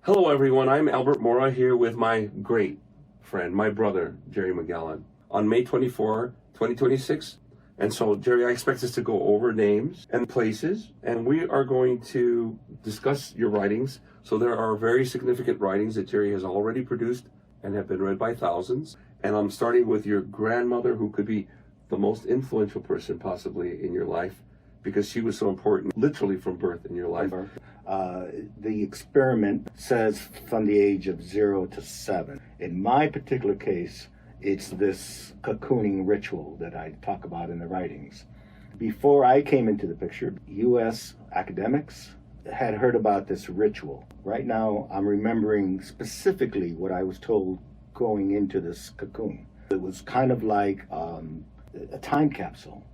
Hello everyone, I'm Albert Mora here with my great friend, my brother, Gerry Magallan, on May 24, 2026. And so, Gerry, I expect us to go over names and places, and we are going to discuss your writings. So there are very significant writings that Gerry has already produced and have been read by thousands. And I'm starting with your grandmother, who could be the most influential person possibly in your life, because she was so important, literally from birth in your life. The experiment says from the age of 0 to 7. In my particular case, it's this cocooning ritual that I talk about in the writings. Before I came into the picture, U.S. academics had heard about this ritual. Right now, I'm remembering specifically what I was told going into this cocoon. It was kind of like a time capsule,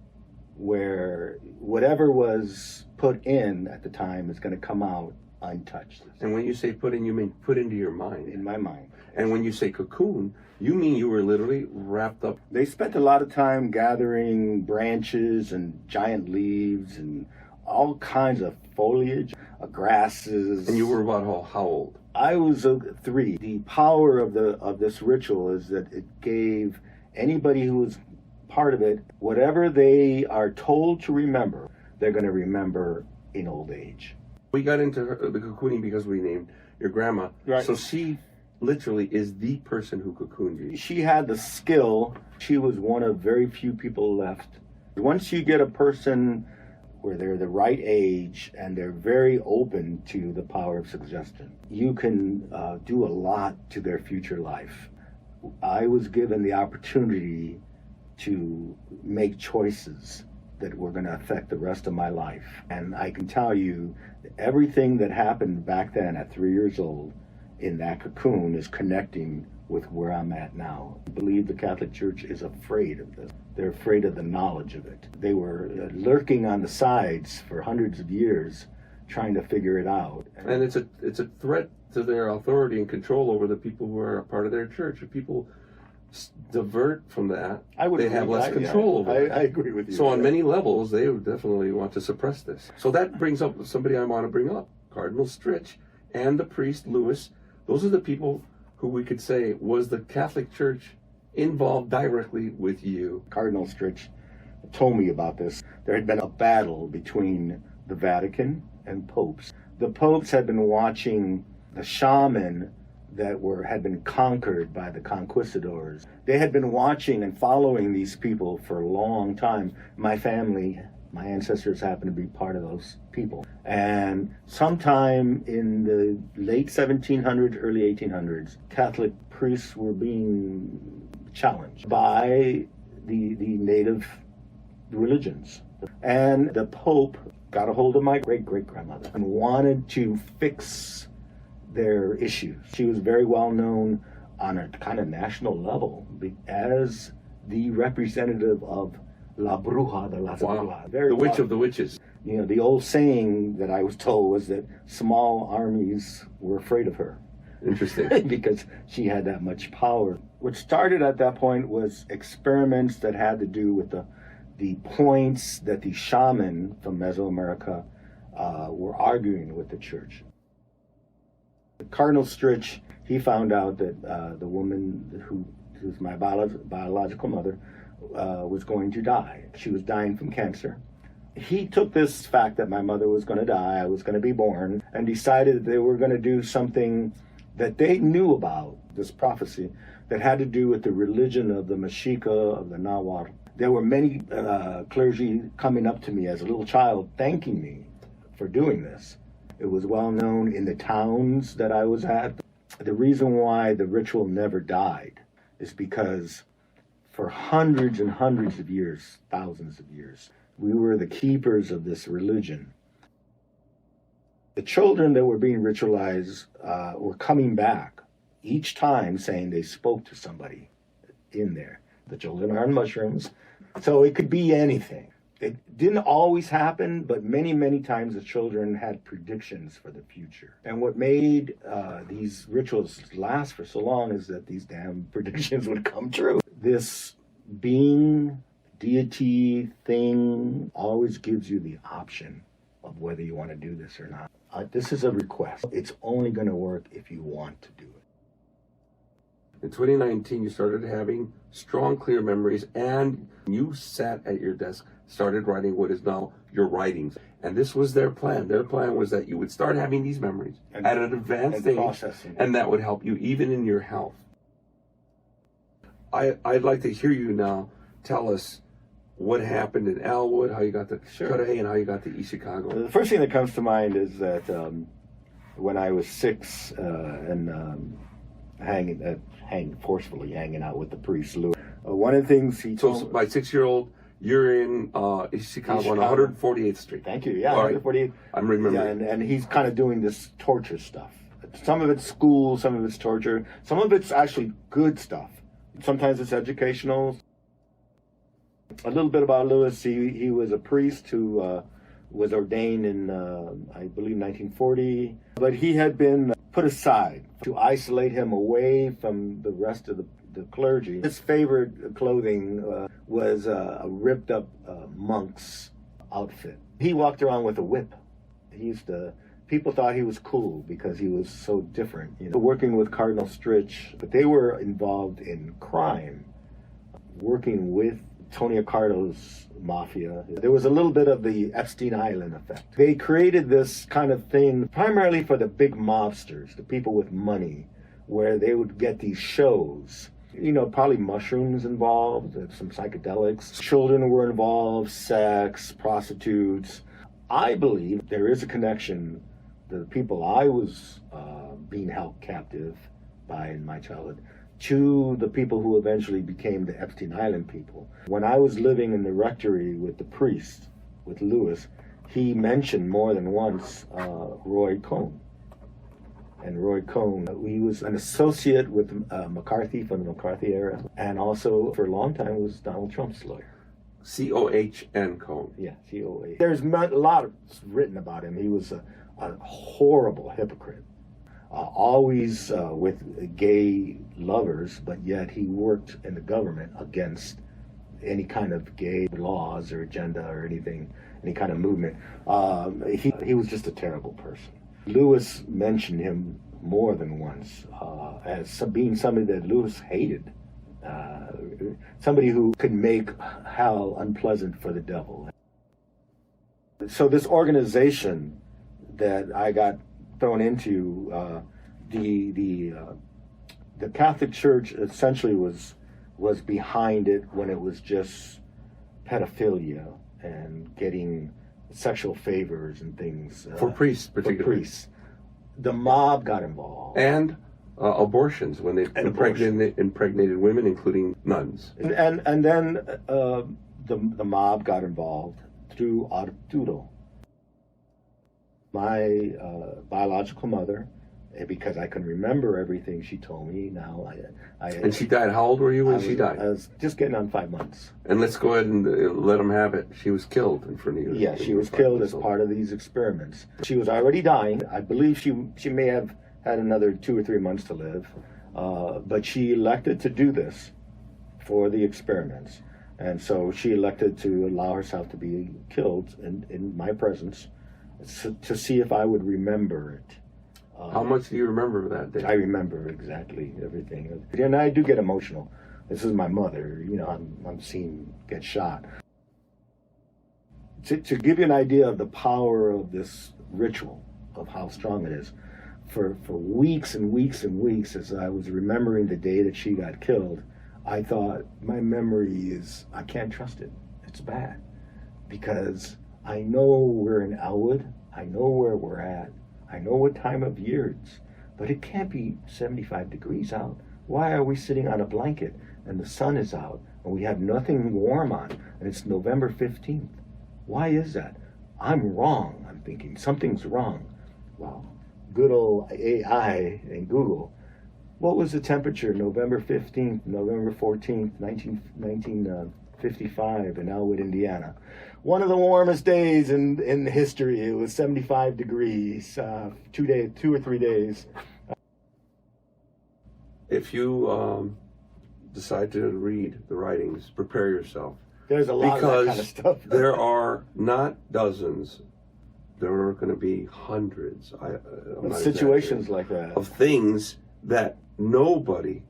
where whatever was put in at the time is going to come out untouched. And when you say put in, you mean put into your mind. In my mind. And when you say cocoon, you mean you were literally wrapped up. They spent a lot of time gathering branches and giant leaves and all kinds of foliage, grasses. And you were about how old? I was 3. The power of this ritual is that it gave anybody who was part of it, whatever they are told to remember, they're going to remember in old age. We got into the cocooning because we named your grandma. Right. So she literally is the person who cocooned you. She had the skill. She was one of very few people left. Once you get a person where they're the right age and they're very open to the power of suggestion, you can do a lot to their future life. I was given the opportunity to make choices that were going to affect the rest of my life. And I can tell you, everything that happened back then at 3 years old in that cocoon is connecting with where I'm at now. I believe the Catholic Church is afraid of this. They're afraid of the knowledge of it. They were lurking on the sides for hundreds of years trying to figure it out. And it's a threat to their authority and control over the people who are a part of their church. If people divert from that, they have less control over it. I agree with you. So on many levels, they would definitely want to suppress this. So that brings up somebody I want to bring up, Cardinal Stritch and the priest Louis. Those are the people who we could say was the Catholic Church involved directly with you. Cardinal Stritch told me about this. There had been a battle between the Vatican and popes. The popes had been watching the shaman that had been conquered by the conquistadors. They had been watching and following these people for a long time. My family, my ancestors happened to be part of those people. And sometime in the late 1700s, early 1800s, Catholic priests were being challenged by the native religions. And the Pope got a hold of my great-great-grandmother and wanted to fix their issues. She was very well known on a kind of national level as the representative of La Bruja de las Brujas. The witch of the witches. You know, the old saying that I was told was that small armies were afraid of her. Interesting. Because she had that much power. What started at that point was experiments that had to do with the points that the shaman from Mesoamerica were arguing with the church. Cardinal Stritch, he found out that the woman who's my biological mother was going to die. She was dying from cancer. He took this fact that my mother was going to die, I was going to be born, and decided that they were going to do something that they knew about, this prophecy, that had to do with the religion of the Mexica, of the Nahuatl. There were many clergy coming up to me as a little child thanking me for doing this. It was well known in the towns that I was at. The reason why the ritual never died is because for hundreds and hundreds of years, thousands of years, we were the keepers of this religion. The children that were being ritualized were coming back each time saying they spoke to somebody in there. The children are on mushrooms, so it could be anything. It didn't always happen, but many, many times the children had predictions for the future. And what made these rituals last for so long is that these damn predictions would come true. This being, deity thing always gives you the option of whether you want to do this or not. This is a request. It's only going to work if you want to do it. In 2019, you started having strong, clear memories, and you sat at your desk, started writing what is now your writings. And this was their plan. Their plan was that you would start having these memories at an advanced stage, and that would help you even in your health. I'd like to hear you now tell us what happened in Elwood, how you got to Jorge, and how you got to East Chicago. The first thing that comes to mind is that when I was 6 and forcefully hanging out with the priest, Louis. One of the things he told me... So, by 6-year-old, you're in East Chicago on 148th Street. Thank you, yeah, right. 148th. I'm remembering. Yeah, and he's kind of doing this torture stuff. Some of it's school, some of it's torture, some of it's actually good stuff. Sometimes it's educational. A little bit about Louis. He was a priest who was ordained in, I believe, 1940. But he had been put aside to isolate him away from the rest of the clergy. His favorite clothing was a ripped up monk's outfit. He walked around with a whip. People thought he was cool because he was so different. You know, working with Cardinal Stritch, but they were involved in crime, working with Tony Accardo's Mafia. There was a little bit of the Epstein Island effect. They created this kind of thing primarily for the big mobsters, the people with money, where they would get these shows. You know, probably mushrooms involved, some psychedelics. Children were involved, sex, prostitutes. I believe there is a connection. The people I was being held captive by in my childhood to the people who eventually became the Epstein Island people. When I was living in the rectory with the priest, with Louis, he mentioned more than once Roy Cohn. And Roy Cohn, he was an associate with McCarthy from the McCarthy era, and also for a long time was Donald Trump's lawyer. C-O-H-N Cohn. Yeah, C-O-H. There's a lot written about him. He was a horrible hypocrite. Always with gay lovers, but yet he worked in the government against any kind of gay laws or agenda or anything, any kind of movement. He was just a terrible person. Louis mentioned him more than once as being somebody that Louis hated. Somebody who could make hell unpleasant for the devil. So this organization that I got thrown into, the Catholic Church essentially was behind it when it was just pedophilia and getting sexual favors and things. For priests, particularly. For priests. The mob got involved. And abortions, when they impregnated women, including nuns. And then the mob got involved through Arturo. My biological mother, because I can remember everything she told me now. And she died. How old were you when she died? I was just getting on 5 months. And let's go ahead and let them have it. She was killed in front of you. Yeah, she was killed as part of these experiments. She was already dying. I believe she may have had another 2 or 3 months to live. But she elected to do this for the experiments. And so she elected to allow herself to be killed in my presence to see if I would remember it. How much do you remember that day? I remember exactly everything. And I do get emotional. This is my mother. You know, I'm seeing get shot. To give you an idea of the power of this ritual, of how strong it is, for weeks and weeks and weeks, as I was remembering the day that she got killed, I thought, my memory I can't trust it. It's bad. Because I know we're in Elwood. I know where we're at. I know what time of year it's, but it can't be 75 degrees out. Why are we sitting on a blanket and the sun is out and we have nothing warm on and it's November 15th? Why is that? I'm wrong, I'm thinking. Something's wrong. Well, good old AI and Google. What was the temperature November 15th, November 14th, 1955 in Elwood, Indiana? One of the warmest days in history. It was 75 degrees, 2 or 3 days. If you decide to read the writings, prepare yourself. There's a lot of that kind of stuff. There are not dozens, there are going to be hundreds I'm not situations like that of things that nobody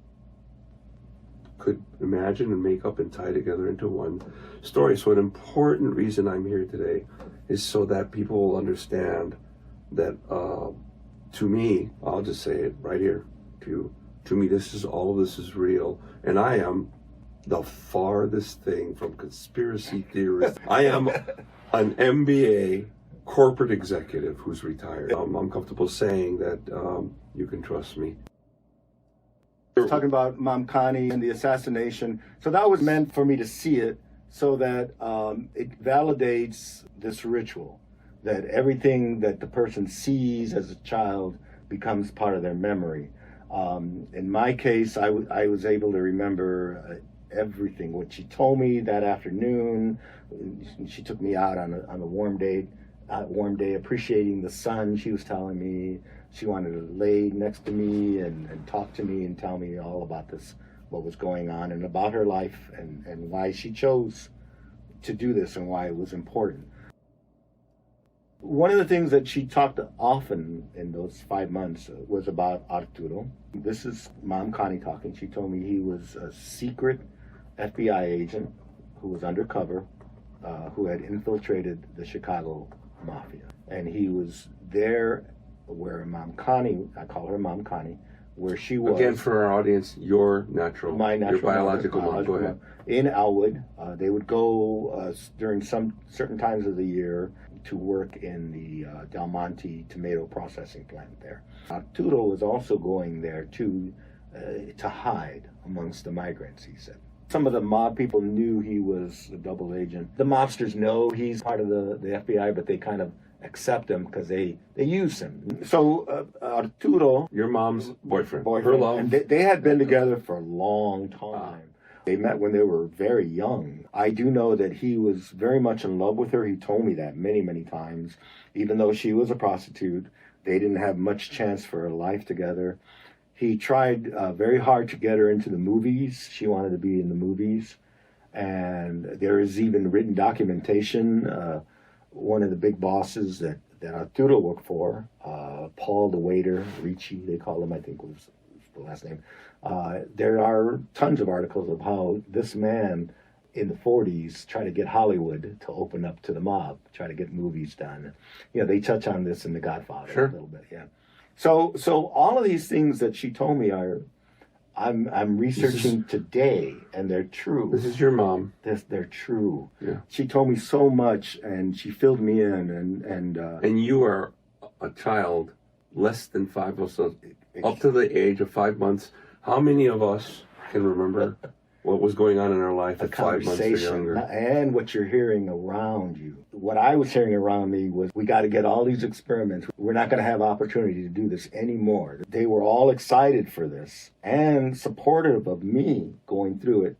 could imagine and make up and tie together into one story. So an important reason I'm here today is so that people will understand that to me, I'll just say it right here, to me, all of this is real, and I am the farthest thing from conspiracy theorists. I am an MBA corporate executive who's retired. I'm comfortable saying that you can trust me. Talking about Mamkani and the assassination. So that was meant for me to see it so that it validates this ritual, that everything that the person sees as a child becomes part of their memory. In my case, I was able to remember everything. What she told me that afternoon, she took me out on a warm day, appreciating the sun. She was telling me she wanted to lay next to me and talk to me and tell me all about this, what was going on, and about her life and why she chose to do this and why it was important. One of the things that she talked often in those 5 months was about Arturo. This is Mom Connie talking. She told me he was a secret FBI agent who was undercover, who had infiltrated the Chicago Mafia. And he was there where Mom Connie, I call her Mom Connie, where she was. Again, for our audience, your biological mom. Go ahead. In Elwood. They would go during some certain times of the year to work in the Del Monte tomato processing plant there. Arturo was also going there to hide amongst the migrants, he said. Some of the mob people knew he was a double agent. The mobsters know he's part of the FBI, but they kind of accept him because they use him. So Arturo... Your mom's boyfriend. Her love. And they had been together for a long time. They met when they were very young. I do know that he was very much in love with her. He told me that many, many times. Even though she was a prostitute, they didn't have much chance for a life together. He tried very hard to get her into the movies. She wanted to be in the movies. And there is even written documentation. One of the big bosses that Arturo worked for, Paul the waiter, Ricci, they call him, I think was the last name. There are tons of articles of how this man in the 40s tried to get Hollywood to open up to the mob, try to get movies done. You know, they touch on this in The Godfather a little bit, yeah. So all of these things that she told me I'm researching today, and they're true. This is your mom. They're true. Yeah. She told me so much, and she filled me in, and you are a child less than 5 months, so up to the age of 5 months. How many of us can remember what was going on in our life at 5 months or younger? And what you're hearing around you. What I was hearing around me was, we got to get all these experiments. We're not going to have opportunity to do this anymore. They were all excited for this and supportive of me going through it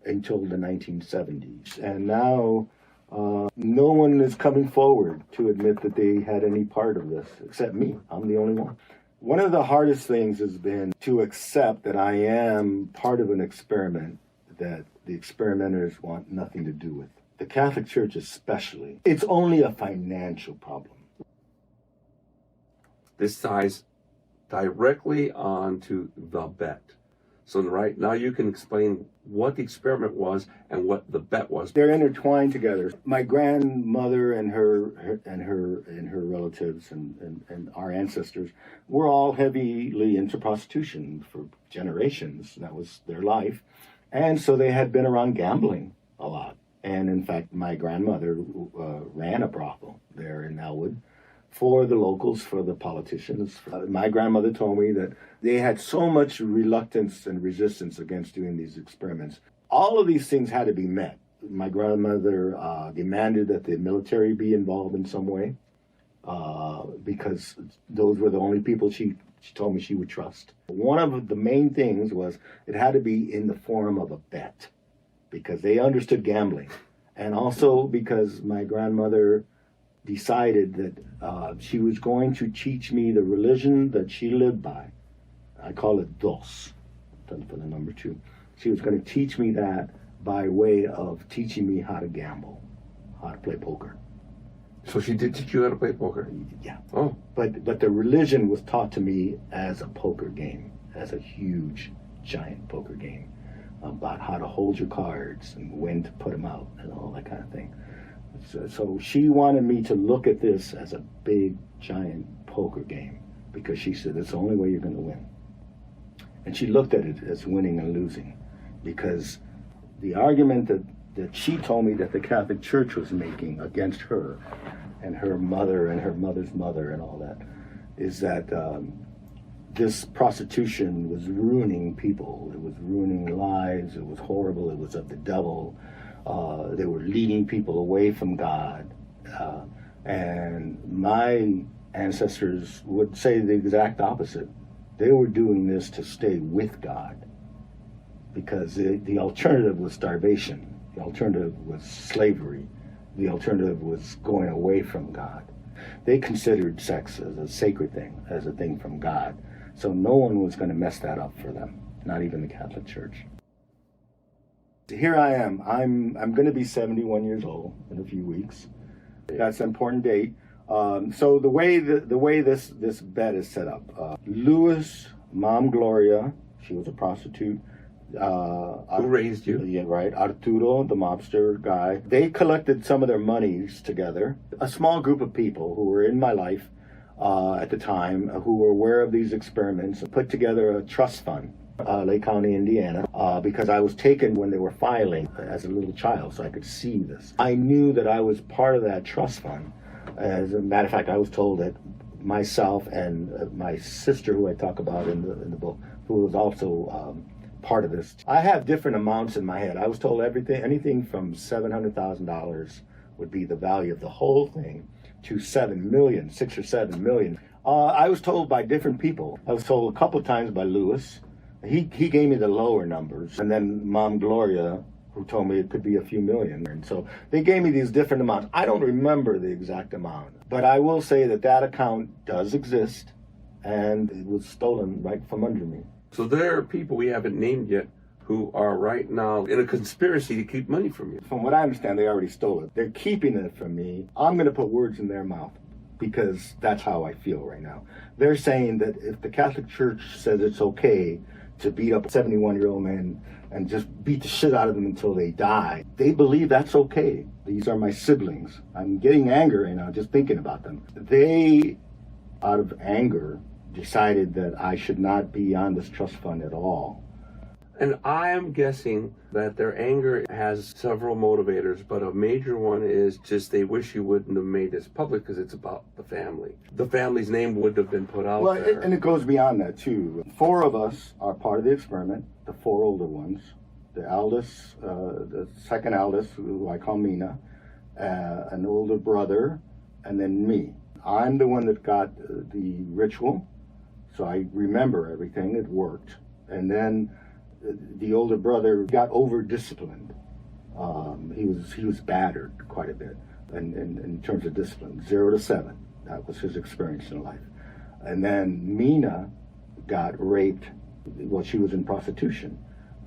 until the 1970s. And now no one is coming forward to admit that they had any part of this, except me. I'm the only one. One of the hardest things has been to accept that I am part of an experiment that the experimenters want nothing to do with. The Catholic Church especially. It's only a financial problem. This ties directly onto the bet. So right now you can explain what the experiment was and what the bet was. They're intertwined together. My grandmother and her relatives and our ancestors were all heavily into prostitution for generations. That was their life. And so they had been around gambling a lot. And in fact, my grandmother ran a brothel there in Elwood for the locals, for the politicians. My grandmother told me that they had so much reluctance and resistance against doing these experiments. All of these things had to be met. My grandmother demanded that the military be involved in some way because those were the only people she told me she would trust. One of the main things was it had to be in the form of a bet because they understood gambling. And also because my grandmother decided that she was going to teach me the religion that she lived by. I call it dos, for the number 2. She was going to teach me that by way of teaching me how to gamble, how to play poker. So she did teach you how to play poker? Yeah. Oh. But the religion was taught to me as a poker game, as a huge, giant poker game, about how to hold your cards and when to put them out and all that kind of thing. So she wanted me to look at this as a big, giant poker game because she said it's the only way you're going to win. And she looked at it as winning and losing because the argument that she told me that the Catholic Church was making against her and her mother and her mother's mother and all that is that this prostitution was ruining people. It was ruining lives. It was horrible. It was of the devil. They were leading people away from God. And my ancestors would say the exact opposite. They were doing this to stay with God because the alternative was starvation. The alternative was slavery. The alternative was going away from God. They considered sex as a sacred thing, as a thing from God. So no one was going to mess that up for them, not even the Catholic Church. Here I am. I'm going to be 71 years old in a few weeks. That's an important date. So the way this bed is set up, Louis, Mom Gloria, she was a prostitute. Who raised you? Yeah, right. Arturo, the mobster guy. They collected some of their monies together. A small group of people who were in my life at the time, who were aware of these experiments, put together a trust fund, Lake County, Indiana, because I was taken when they were filing as a little child, so I could see this. I knew that I was part of that trust fund. As a matter of fact, I was told that myself and my sister, who I talk about in the book, who was also part of this. I have different amounts in my head. I was told anything from $700,000 would be the value of the whole thing to 7 million, 6 or 7 million. I was told by different people. I was told a couple of times by Louis. He gave me the lower numbers, and then Mom Gloria, who told me it could be a few million. And so they gave me these different amounts. I don't remember the exact amount, but I will say that account does exist, and it was stolen right from under me. So there are people we haven't named yet who are right now in a conspiracy to keep money from you. From what I understand, they already stole it. They're keeping it from me. I'm going to put words in their mouth because that's how I feel right now. They're saying that if the Catholic Church says it's okay to beat up 71-year-old men and just beat the shit out of them until they die, they believe that's okay. These are my siblings. I'm getting anger right now just thinking about them. They, out of anger, decided that I should not be on this trust fund at all. And I am guessing that their anger has several motivators, but a major one is just they wish you wouldn't have made this public because it's about the family. The family's name wouldn't have been put out there. And it goes beyond that, too. 4 of us are part of the experiment, the 4 older ones. The eldest, the second eldest, who I call Mina, an older brother, and then me. I'm the one that got the ritual, so I remember everything. It worked. And then the older brother got over-disciplined. He was battered quite a bit in terms of discipline, 0 to 7. That was his experience in life. And then Mina got raped. Well, she was in prostitution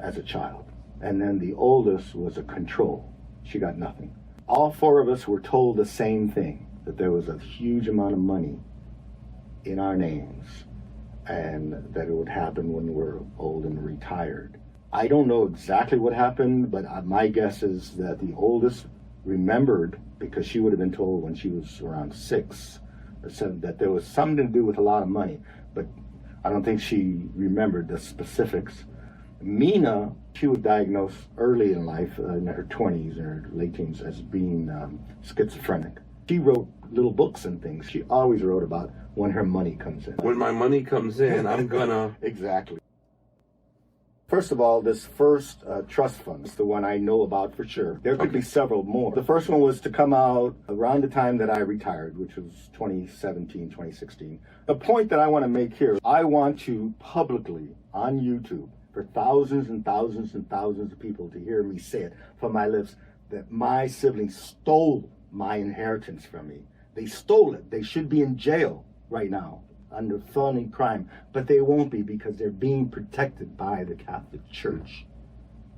as a child. And then the oldest was a control. She got nothing. All 4 of us were told the same thing, that there was a huge amount of money in our names and that it would happen when we're old and retired. I don't know exactly what happened, but my guess is that the oldest remembered, because she would have been told when she was around 6 or 7, that there was something to do with a lot of money, but I don't think she remembered the specifics. Mina, she was diagnosed early in life, in her 20s or her late teens, as being schizophrenic. She wrote little books and things. She always wrote about when her money comes in. When my money comes in, I'm gonna... Exactly. First of all, this first trust fund is the one I know about for sure. There could be several more. The first one was to come out around the time that I retired, which was 2017, 2016. The point that I want to make here, I want to publicly, on YouTube, for thousands and thousands and thousands of people to hear me say it from my lips, that my siblings stole my inheritance from me. They stole it. They should be in jail right now under felony crime, but they won't be because they're being protected by the Catholic Church.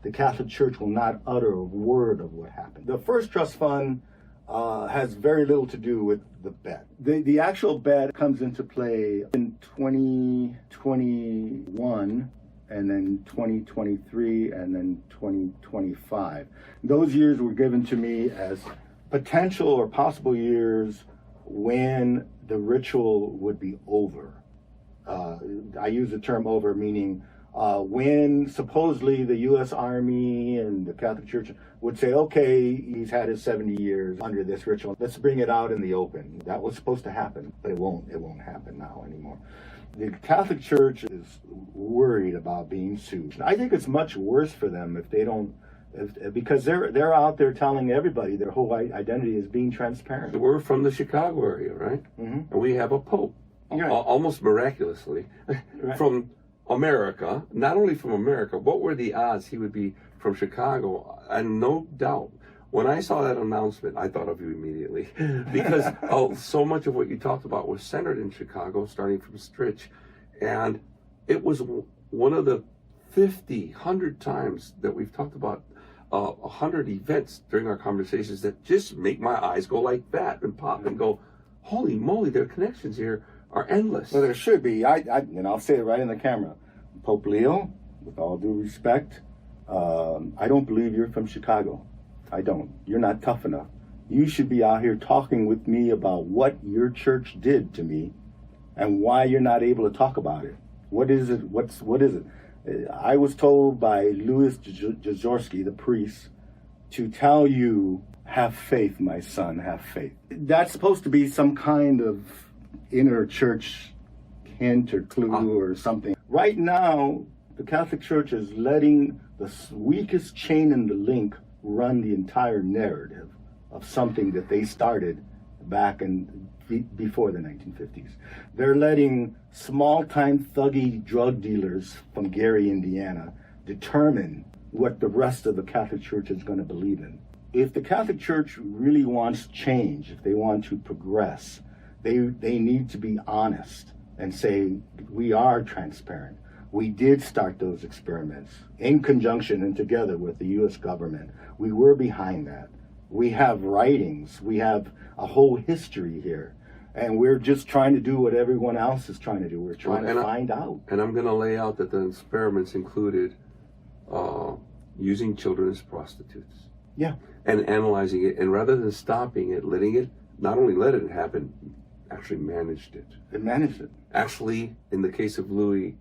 The Catholic Church will not utter a word of what happened. The first trust fund has very little to do with the bet. The actual bet comes into play in 2021, and then 2023, and then 2025. Those years were given to me as potential or possible years when the ritual would be over. I use the term over, meaning when supposedly the U.S. Army and the Catholic Church would say, okay, he's had his 70 years under this ritual, let's bring it out in the open. That was supposed to happen, but it won't happen now anymore. The Catholic Church is worried about being sued. I think it's much worse for them if they don't, because they're out there telling everybody their whole identity is being transparent. We're from the Chicago area, right? Mm-hmm. And we have a pope, Right. almost miraculously, Right. from America. Not only from America, what were the odds he would be from Chicago? And no doubt, when I saw that announcement, I thought of you immediately, because so much of what you talked about was centered in Chicago, starting from Stritch. And it was one of the 100 times that we've talked about 100 events during our conversations that just make my eyes go like that and pop and go, holy moly, their connections here are endless. Well, there should be. And I'll say it right in the camera. Pope Leo, with all due respect, I don't believe you're from Chicago. I don't. You're not tough enough. You should be out here talking with me about what your church did to me and why you're not able to talk about it. What is it? What is it? I was told by Louis Jeziorski, the priest, to tell you, have faith, my son, have faith. That's supposed to be some kind of inner church hint or clue or something. Right now, the Catholic Church is letting the weakest chain in the link run the entire narrative of something that they started back before the 1950s. They're letting small-time thuggy drug dealers from Gary, Indiana, determine what the rest of the Catholic Church is going to believe in. If the Catholic Church really wants change, if they want to progress, they need to be honest and say, we are transparent. We did start those experiments in conjunction and together with the U.S. government. We were behind that. We have writings. We have a whole history here. And we're just trying to do what everyone else is trying to do. We're trying to find out. And I'm going to lay out that the experiments included using children as prostitutes. Yeah. And analyzing it. And rather than stopping it, letting it, not only let it happen, actually managed it. It managed it. Actually, in the case of Louis,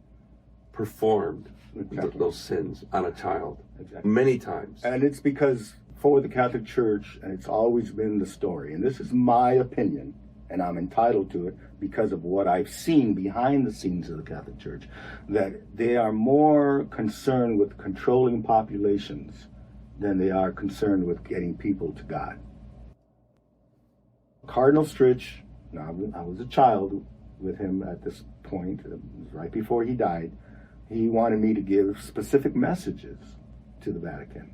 performed Exactly. those sins on a child. Exactly. Many times. And it's because for the Catholic Church, and it's always been the story, and this is my opinion, and I'm entitled to it because of what I've seen behind the scenes of the Catholic Church, that they are more concerned with controlling populations than they are concerned with getting people to God. Cardinal Stritch, now I was a child with him at this point, it was right before he died. He wanted me to give specific messages to the Vatican.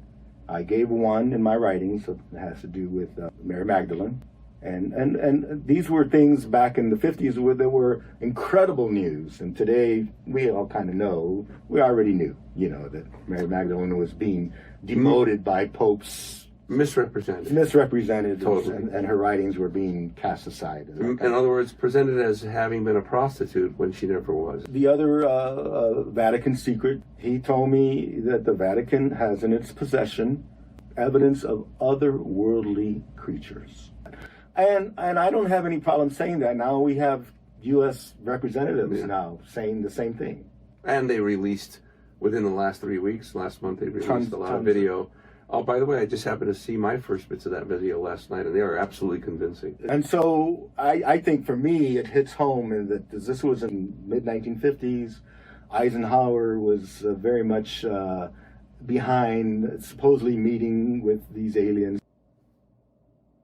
I gave one in my writings that has to do with Mary Magdalene. And these were things back in the 50s where there were incredible news. And today, we all kind of know, we already knew, that Mary Magdalene was being demoted by popes. Misrepresented. Totally. And her writings were being cast aside. In other words, presented as having been a prostitute when she never was. The other Vatican secret, he told me that the Vatican has in its possession evidence of otherworldly creatures. And I don't have any problem saying that. Now we have U.S. representatives now saying the same thing. And they released, within the last 3 weeks, last month, they released a lot of video. Oh, by the way, I just happened to see my first bits of that video last night, and they are absolutely convincing. And so I think for me, it hits home in that this was in mid-1950s. Eisenhower was very much behind supposedly meeting with these aliens.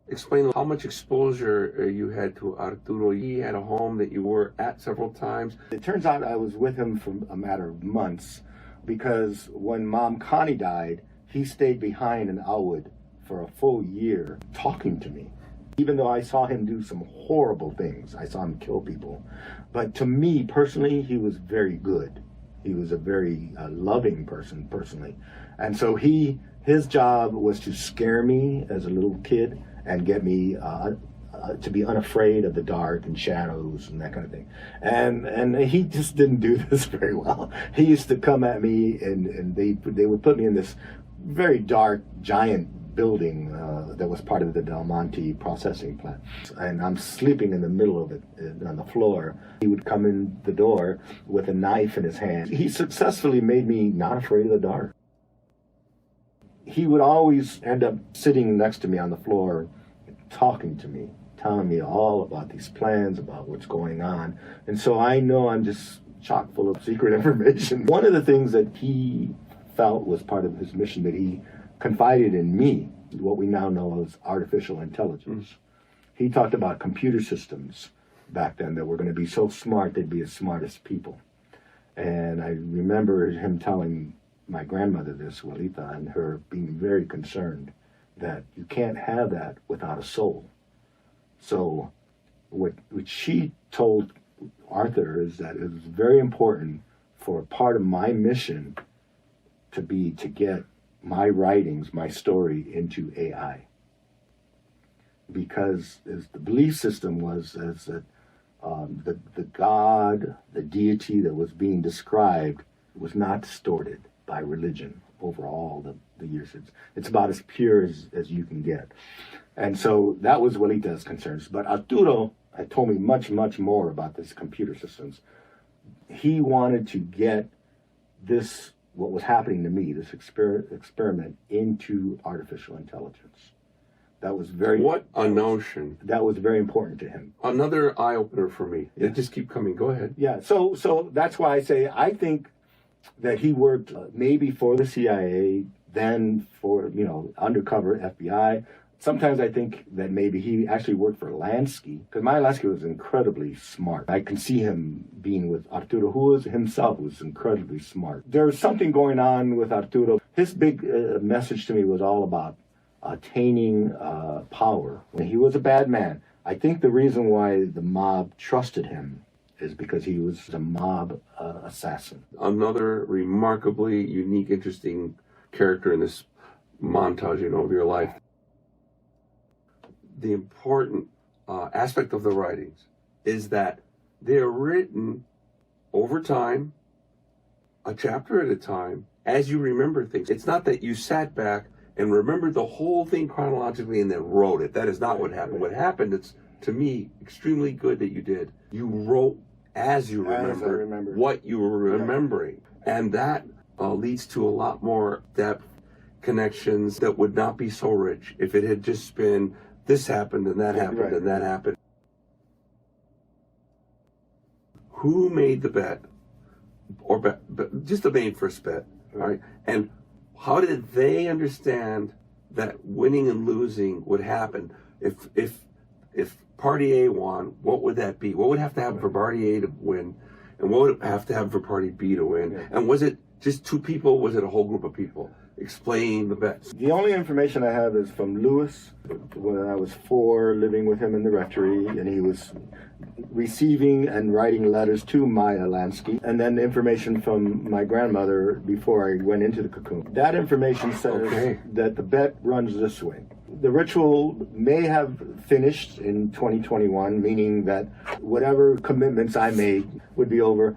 Explain how much exposure you had to Arturo. He had a home that you were at several times. It turns out I was with him for a matter of months because when Mom Connie died, he stayed behind in Elwood for a full year talking to me. Even though I saw him do some horrible things, I saw him kill people. But to me, personally, he was very good. He was a very loving person, personally. And so his job was to scare me as a little kid and get me to be unafraid of the dark and shadows and that kind of thing. And he just didn't do this very well. He used to come at me, and they would put me in this very dark, giant building that was part of the Del Monte processing plant. And I'm sleeping in the middle of it on the floor. He would come in the door with a knife in his hand. He successfully made me not afraid of the dark. He would always end up sitting next to me on the floor, talking to me, telling me all about these plans, about what's going on. And so I know I'm just chock full of secret information. One of the things that he felt was part of his mission, that he confided in me, what we now know as artificial intelligence. He talked about computer systems back then that were going to be so smart they'd be as smart as people. And I remember him telling my grandmother this, Juelita, and her being very concerned that you can't have that without a soul. So what she told Arthur is that it was very important for part of my mission to be to get my writings, my story, into AI. Because as the belief system was as that the God, the deity that was being described was not distorted by religion over all the years. It's about as pure as you can get. And so that was Juelita's concerns. But Arturo had told me much, much more about this computer systems. He wanted to get this, what was happening to me, this experiment, into artificial intelligence. That was very... What a notion. That was very important to him. Another eye-opener for me. Yeah. They just keep coming. Go ahead. Yeah, so that's why I say I think that he worked maybe for the CIA, then for, undercover FBI. Sometimes I think that maybe he actually worked for Lansky, because Meyer Lansky was incredibly smart. I can see him being with Arturo, who himself was incredibly smart. There's something going on with Arturo. His big message to me was all about attaining power. When he was a bad man, I think the reason why the mob trusted him is because he was a mob assassin. Another remarkably unique, interesting character in this montage, of your life. The important aspect of the writings is that they're written over time, a chapter at a time, as you remember things. It's not that you sat back and remembered the whole thing chronologically and then wrote it. That is not what happened. What happened, it's, to me, extremely good that you did. You wrote as you remembered what you were remembering. And that leads to a lot more depth, connections that would not be so rich if it had just been this happened and that happened and that happened. Who made the bet? Or just the main first bet, all right? And how did they understand that winning and losing would happen? If Party A won, what would that be? What would have to happen for Party A to win? And what would have to happen for Party B to win? Yeah. And was it just two people? Was it a whole group of people? Explain the bets. The only information I have is from Louis when I was 4, living with him in the rectory, and he was receiving and writing letters to Meyer Lansky, and then the information from my grandmother before I went into the cocoon. That information says that the bet runs this way. The ritual may have finished in 2021, meaning that whatever commitments I made would be over.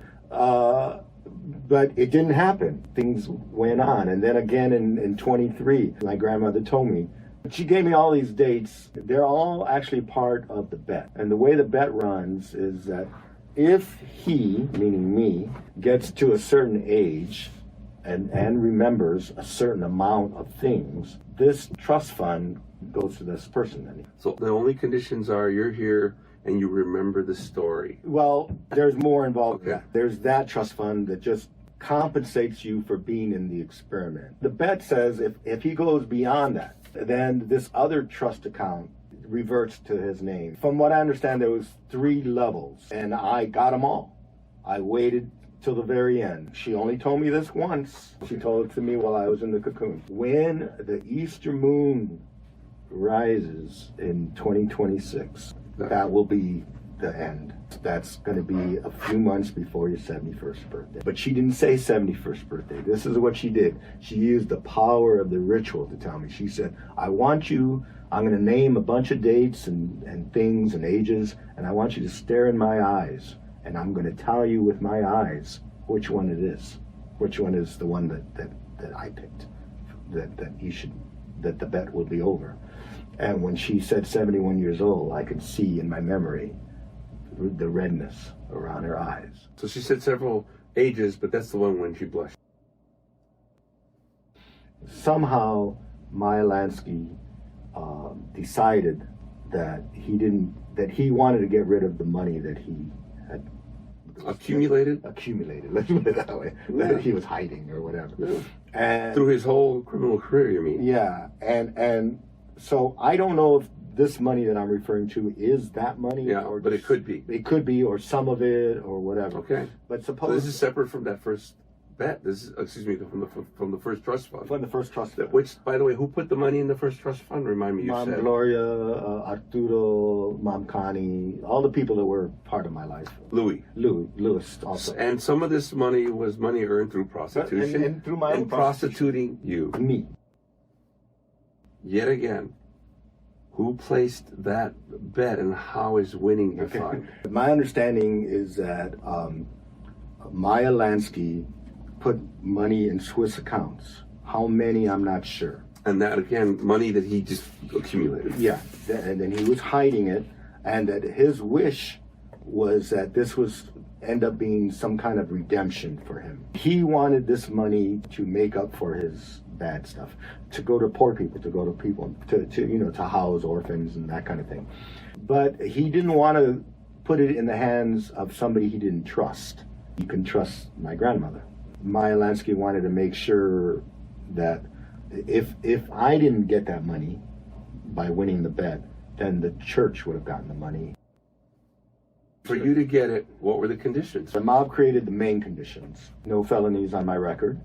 But it didn't happen. Things went on. And then again in 23, my grandmother told me, she gave me all these dates. They're all actually part of the bet. And the way the bet runs is that if he, meaning me, gets to a certain age and remembers a certain amount of things, this trust fund goes to this person. Then. So the only conditions are you're here and you remember the story. Well, there's more involved. Okay. There's that trust fund that just compensates you for being in the experiment. The bet says if he goes beyond that, then this other trust account reverts to his name. From what I understand, there was 3 levels, and I got them all. I waited till the very end. She only told me this once. She told it to me while I was in the cocoon. When the Easter moon rises in 2026, that will be the end. That's going to be a few months before your 71st birthday. But she didn't say 71st birthday. This is what she did. She used the power of the ritual to tell me. She said, I want you I'm going to name a bunch of dates and things and ages, and I want you to stare in my eyes, and I'm going to tell you with my eyes which one it is, which one is the one that I picked, that the bet will be over. And when she said 71 years old, I could see in my memory the redness around her eyes. So she said several ages, but that's the one when she blushed. Somehow, Meyer Lansky decided that he wanted to get rid of the money that he had accumulated, let's put it that way, that he was hiding or whatever. Yeah. And through his whole criminal career, you mean? Yeah, and so I don't know if this money that I'm referring to is that money. Yeah, or but it could be. It could be, or some of it, or whatever. Okay. But So suppose this is separate from that first bet. This is, excuse me, from the first trust fund. from the first trust fund. Which, by the way, who put the money in the first trust fund? Remind me, you Mom said. Gloria, Arturo, Mom Connie, all the people that were part of my life. Louis. Louis also. And some of this money was money earned through prostitution. And through my own and prostituting you. Me. Yet again, who placed that bet and how is winning defined? My understanding is that Meyer Lansky put money in Swiss accounts. How many, I'm not sure. And that, again, money that he just accumulated. Yeah, and then he was hiding it, and that his wish was that this was end up being some kind of redemption for him. He wanted this money to make up for his bad stuff, to go to poor people, to go to people, to house orphans and that kind of thing. But he didn't want to put it in the hands of somebody he didn't trust. You can trust my grandmother. Meyer Lansky wanted to make sure that if I didn't get that money by winning the bet, then the church would have gotten the money. For you to get it, what were the conditions? The mob created the main conditions. No felonies on my record.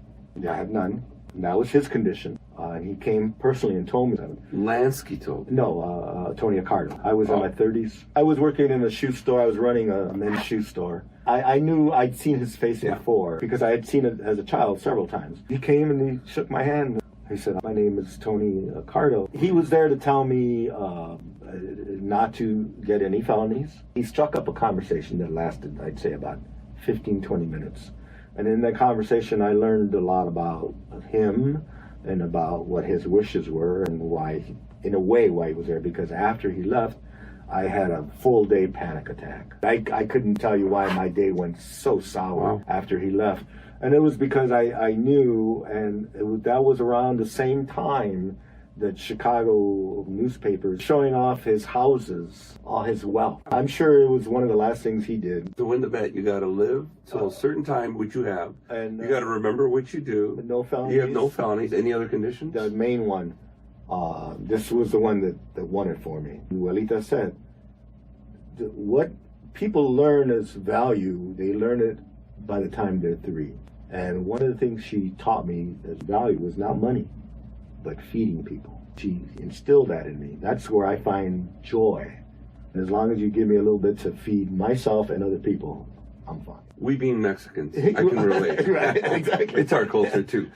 I had none. And that was his condition. And he came personally and told me that. Lansky told you. No, Tony Accardo. I was in my 30s. I was working in a shoe store. I was running a men's shoe store. I knew I'd seen his face before because I had seen it as a child several times. He came and he shook my hand. He said, "My name is Tony Accardo." He was there to tell me not to get any felonies. He struck up a conversation that lasted, I'd say, about 15, 20 minutes. And in that conversation, I learned a lot about him and about what his wishes were and why, in a way, why he was there. Because after he left, I had a full day panic attack. I couldn't tell you why my day went so sour after he left. And it was because I knew, and that was around the same time that Chicago newspapers showing off his houses, all his wealth. I'm sure it was one of the last things he did. To win the bet, you got to live till a certain time, which you have. And you got to remember what you do. No felonies. You have no felonies. Any other conditions? The main one. This was the one that won it for me. Abuelita said, what people learn as value, they learn it by the time they're 3. And one of the things she taught me as value was not money, but feeding people. She instilled that in me. That's where I find joy. And as long as you give me a little bit to feed myself and other people, I'm fine. We being Mexicans, I can relate. Right, exactly. It's our culture too.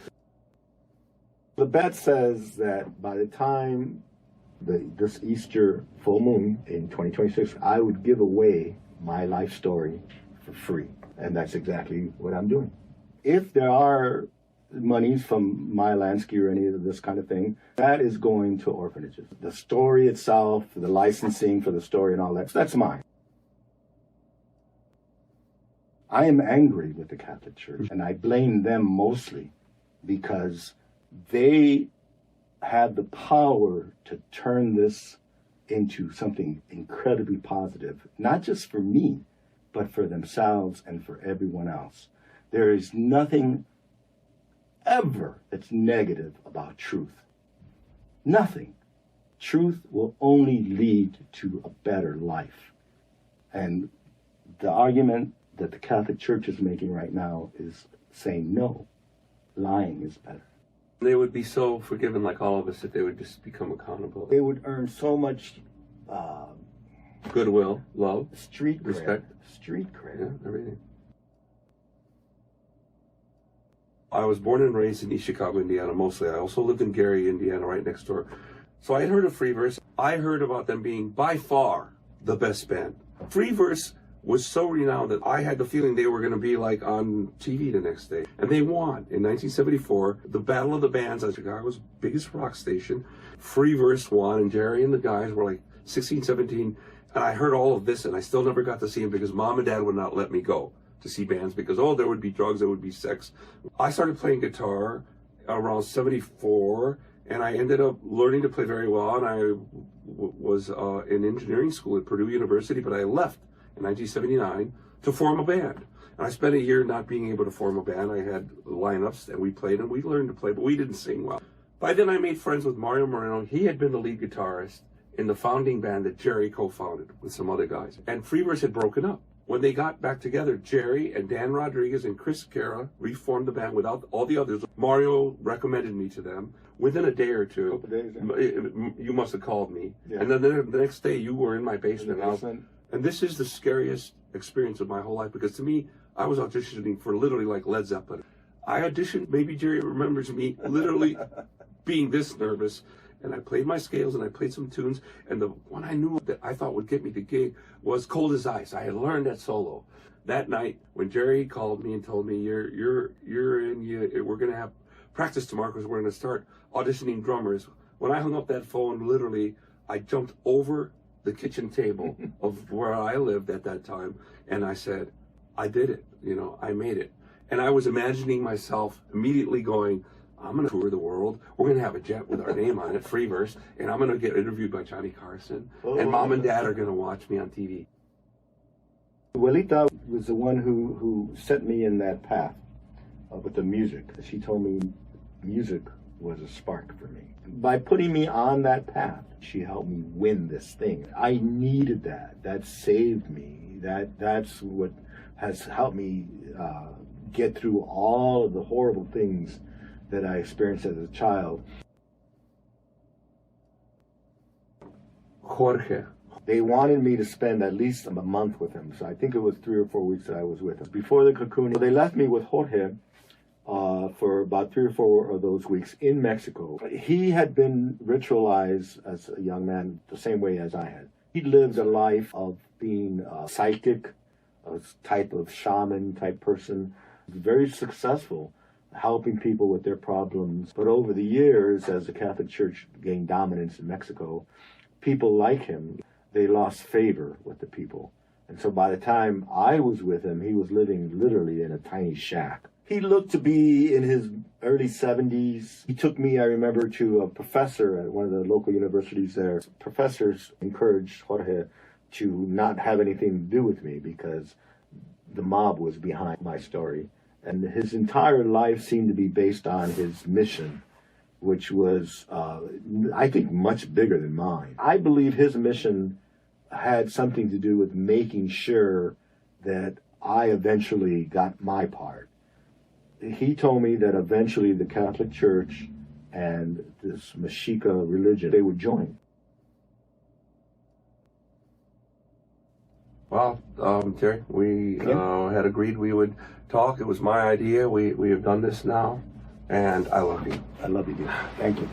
The bet says that by the time this Easter full moon in 2026, I would give away my life story for free. And that's exactly what I'm doing. If there are monies from Meyer Lansky or any of this kind of thing, that is going to orphanages. The story itself, the licensing for the story and all that, that's mine. I am angry with the Catholic Church, and I blame them mostly because they had the power to turn this into something incredibly positive, not just for me, but for themselves and for everyone else. There is nothing ever that's negative about truth. Nothing. Truth will only lead to a better life. And the argument that the Catholic Church is making right now is saying no, lying is better. They would be so forgiven, like all of us, if they would just become accountable. They would earn so much goodwill, love, street cred. respect. Street cred. Yeah, everything. I was born and raised in East Chicago, Indiana, mostly. I also lived in Gary, Indiana, right next door. So I had heard of Freeverse. I heard about them being by far the best band. Freeverse was so renowned that I had the feeling they were going to be like on TV the next day. And they won in 1974, the Battle of the Bands at Chicago's biggest rock station. Freeverse won, and Gerry and the guys were like 16, 17. And I heard all of this, and I still never got to see them because Mom and Dad would not let me go to see bands because, oh, there would be drugs, there would be sex. I started playing guitar around 74, and I ended up learning to play very well, and I was in engineering school at Purdue University, but I left in 1979 to form a band. And I spent a year not being able to form a band. I had lineups, and we played, and we learned to play, but we didn't sing well. By then, I made friends with Mario Moreno. He had been the lead guitarist in the founding band that Gerry co-founded with some other guys. And Freeverse had broken up. When they got back together, Gerry and Dan Rodriguez and Chris Cara reformed the band without all the others. Mario recommended me to them. Within a day or two, you must have called me. Yeah. And then the next day, you were in my basement. And this is the scariest experience of my whole life, because to me, I was auditioning for literally like Led Zeppelin. I auditioned, maybe Gerry remembers me literally being this nervous. And I played my scales and I played some tunes. And the one I knew that I thought would get me the gig was Cold as Ice. I had learned that solo. That night, when Gerry called me and told me, we're going to have practice tomorrow because we're going to start auditioning drummers. When I hung up that phone, literally, I jumped over the kitchen table of where I lived at that time. And I said, I did it. I made it. And I was imagining myself immediately going, I'm going to tour the world. We're going to have a jet with our name on it, Freeverse, and I'm going to get interviewed by Johnny Carson. And Mom and Dad are going to watch me on TV. Abuelita was the one who set me in that path with the music. She told me music was a spark for me. By putting me on that path, she helped me win this thing. I needed that. That saved me. That's what has helped me get through all of the horrible things that I experienced as a child. Jorge. They wanted me to spend at least a month with him, so I think it was 3 or 4 weeks that I was with him. Before the Cocooning, they left me with Jorge for about 3 or 4 of those weeks in Mexico. He had been ritualized as a young man the same way as I had. He lived a life of being a psychic, a type of shaman type person, very successful, helping people with their problems. But over the years, as the Catholic Church gained dominance in Mexico, people like him, they lost favor with the people. And so by the time I was with him, he was living literally in a tiny shack. He looked to be in his early 70s. He took me, I remember, to a professor at one of the local universities there. Professors encouraged Jorge to not have anything to do with me because the mob was behind my story. And his entire life seemed to be based on his mission, which was, I think, much bigger than mine. I believe his mission had something to do with making sure that I eventually got my part. He told me that eventually the Catholic Church and this Mexica religion, they would join. Well, Gerry, we had agreed we would talk. It was my idea. We have done this now, and I love you. I love you, dude. Thank you.